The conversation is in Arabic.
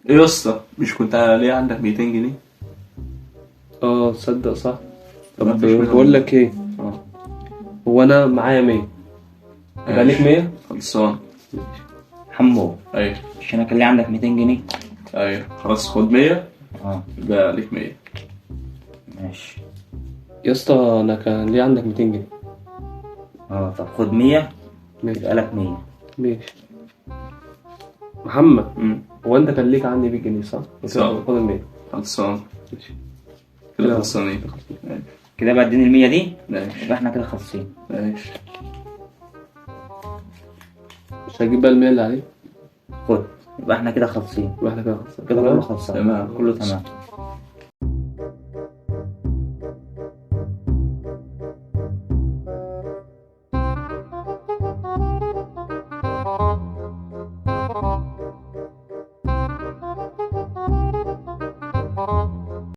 ايه يا اسطى، مش كنت ليه عندك 200 جنيه؟ اه تصدق صح. ما طب فيش بقول منهم. لك ايه، اه. هو انا معايا 100، يبقى ليك ماشي. 100. خلصان. ماشي. حمو، ايوه. مش انا كان لي عندك 200 جنيه؟ ايوه خلاص، خد 100. اه يبقى ليك 100. ماشي. يا اسطى انا كان ليه عندك 200 جنيه. اه طب خد 100، ماشي. يبقى لك 100. ماشي. محمد، امم. هو انت كان ليك عندي 100 جنيه صح؟ صح. خد ال 100. خلصان. ماشي. كده كده خلصانين. خلصنا. ماشي. كده بقى اديني ال100 دي، ماشي. يبقى احنا كده خالصين. ماشي. مش هجيب بقى ال 100 اللي عليك. خد، يبقى احنا كده خالصين. يبقى احنا كده خلصنا كده تمام؟ كله خلصان. تمام. كله تمام.